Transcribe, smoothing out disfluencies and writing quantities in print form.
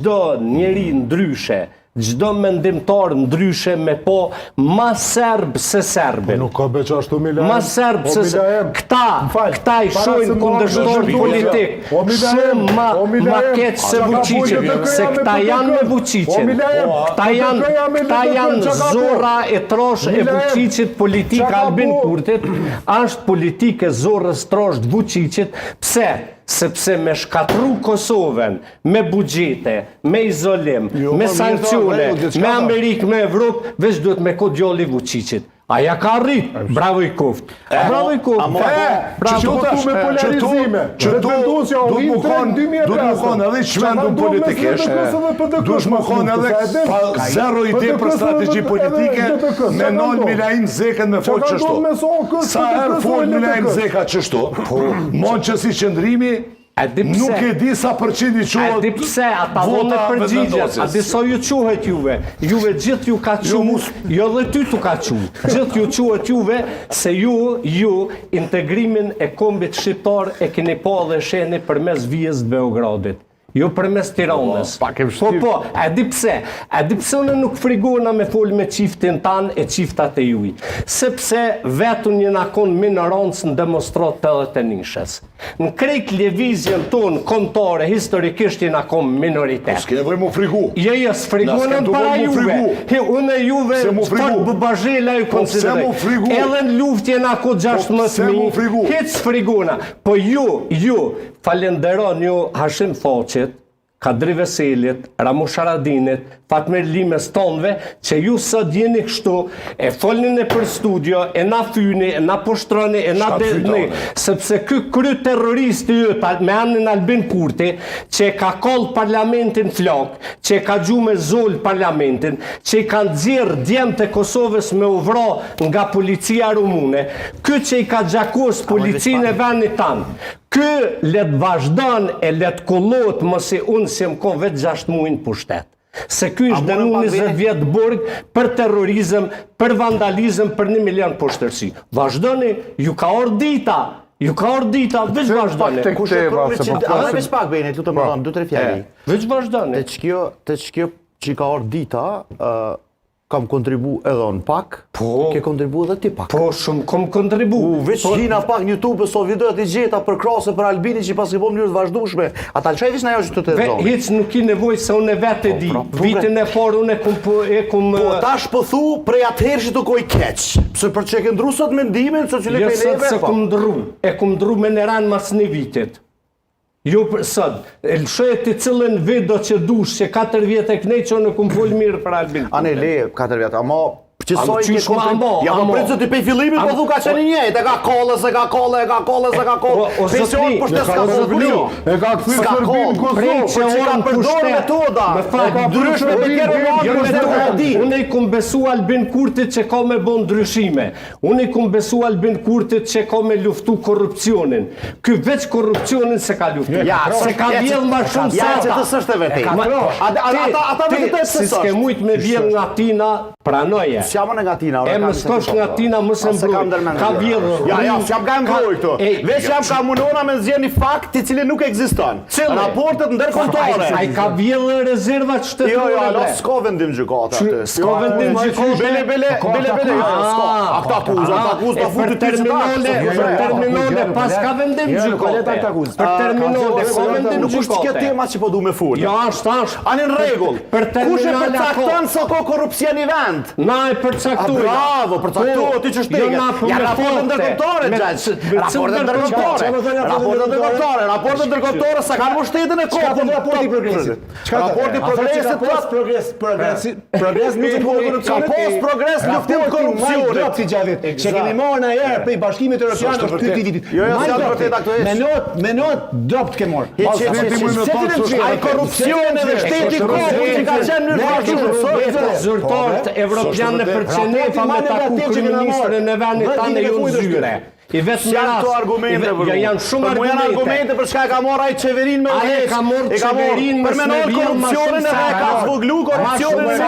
Çdo njeri ndryshe, çdo mendimtar ndryshe me po ma serb se serbin. Nuk ka beq ashtu Milaem. Ma serb se këta I shojnë kundërshtor politik. Shumë ma keq se Vučićit, se këta janë me Vučićin. Këta janë zora e trosh e Vučićit, politika Albin Kurtit, është politike zorës trosh të Vučićit. Pse? Sepse me shkatru Kosovën, me bugjete, me izolim, me sankcione, me Amerikë, me Evropë, veç duhet me kod djali Vučićit. Aja ka rrit, bravo I koft. Bravo I koft. Që tu me polarizime. Që tu du më konë edhe shmendun politikisht, du më konë edhe zero ide për strategji politike, me nol Milaem Zekën me folë qështu. Sa herë folë Milaem Zeka qështu, mon që si qëndrimi, nuk e di sa përqind I quhet. A di pse ata vonë përgjigjet. A di sa ju quhet juve. Juve gjithë ju ka quhet. Jo dhe ty tu ka quhet. Gjithë ju quhet juve se ju integrimin e kombit shqiptar e keni pa dhe sheni përmes vijës të Beogradit. Jo përmes Tiranës. Po, a di pse? A di pse unë nuk frigona me fol me qiftin tanë e qiftat e juj? Sepse vetun një nakon minorancë në demonstrat të dhe të nishës. Në krejt levizjen tonë kontore, historikisht një nakon minoritet. S'ke nevoj mu frigu. Jo, s'frigonën para juve. Unë e juve fort bëbazhela ju konsideroj. Edhe në luftje nakon 16.000, hitë s'frigona. Po ju, falenderon ju Hashim Thaqit, Kadri Veselit, Ramush Haradinit, Fatmir Limes tonve, që ju sot jeni kështu, e folnin e për studio, e na fyni, e na poshtroni, e na delni, sepse ky kry terroristi jëta, me anin Albin Kurti, që ka koll parlamentin flok, që ka gju me zol parlamentin, që ka nxirr djemt e Kosovës me uvra nga policia rumune, ky që I ka gjakos policinë e venit tanë, ky let vazhdan e let kullot mësi unë si më ko vetë 6 muajnë pushtet. Se ky është dënu 20 vjetë burg për terrorizëm, për vandalizëm, për 1 milion pushtërsi. Vazhdoni, ju ka orë dita, veç vazhdoni. Edhe veç pak bejnë, lutë më thonë, 2-3 fjeri. Veç vazhdoni. Të qkjo që ka orë dita, kam kontribu edhe në pak, ke kontribu edhe ti pak. Po, shumë kom kontribu. Veç gjina pak në YouTube, so videot I gjeta për krasë për Albini që pas ke po mënyrë të vazhdueshme. Ata lëshaj vish në ajo që të zonë. Hiç nuk I nevoj se unë e vetë e di. Vitin e parë unë e kum... Po, tash po thu prej atëherë që të koj keq. Pse për që ke ndru sot mendimin, se që le pejneve... Jo, sot se kum ndru. E kum ndru me në ranë mas një vitit. Jo sot, e lëshojt I cilën video që dush, që 4 vjetë e knej që unë kum fol mirë për Albin. Ane le, 4 vjetë, ama... Qësoj ke kontribu... Ja, po pritë të pej fillimit, po thu ka qeni njejt, e ka kolle, se ka kolle. Pension për shtes ka zotni. E ka këthy Serbin Kosovë. Për që ka përdor metoda. Ndryshme me kjerë Unë I kum besu Albin Kurtit që ka me bon ndryshime. Unë I kum besu Albin Kurtit që ka me luftu korrupcionin. Ky veç korrupcionin se ka luftu. Se ka vjell ma shumë sata. Ja, që të sështë e veti. Ata vetë të si s'ke mujt me vjell nga tina, pranoje. S'jam nga tina. E më s'kosh nga tina më se mbroj. Ka vjell. Ja, s'jam ka mbroj këtu. Veç jam ka munona me zgjeni fakt I cili nuk ekziston. Raportet ndërkombëtare. Ai ka vjell rezervat shtetërore. Jo, s'ka vendim gjykata aty. S'ka vendim gjykata. Bele, s'ka. Akta akuz, ta futi terminale, pas ka vendim gjykata. Për terminale, ka vendim nuk është kjo tema që po du me fol. Jo, është. Ani në rregull. Kush e përcakton se ka korrupsion I vend? Na e përcaktuar. Bravo, përcaktuar ti që shtege. Ja raportet ndërkombëtare, xhax. Raportet ndërkombëtare sa kanë mbështetjen e kokën. Raporti progres nuk e korrupsionit. Ka pas progres luftim korrupsionit. Që kemi marrë në herë prej Bashkimit Evropian është ky vit. Jo, s'ka vërtet ato është. Me not dopt ke marrë. Ai korrupsioni dhe shteti kokën që ka qenë në vazhdim. Zyrtarët evropianë për Çenefa me taku kryeministrin e vendit tanë ju në zyre. I vetëm janë këto argumente për janë shumë argumente për çka ka marrë ai qeverinë me ai ka marrë qeverinë për menor korrupsionin edhe ka zvoglu korrupsionin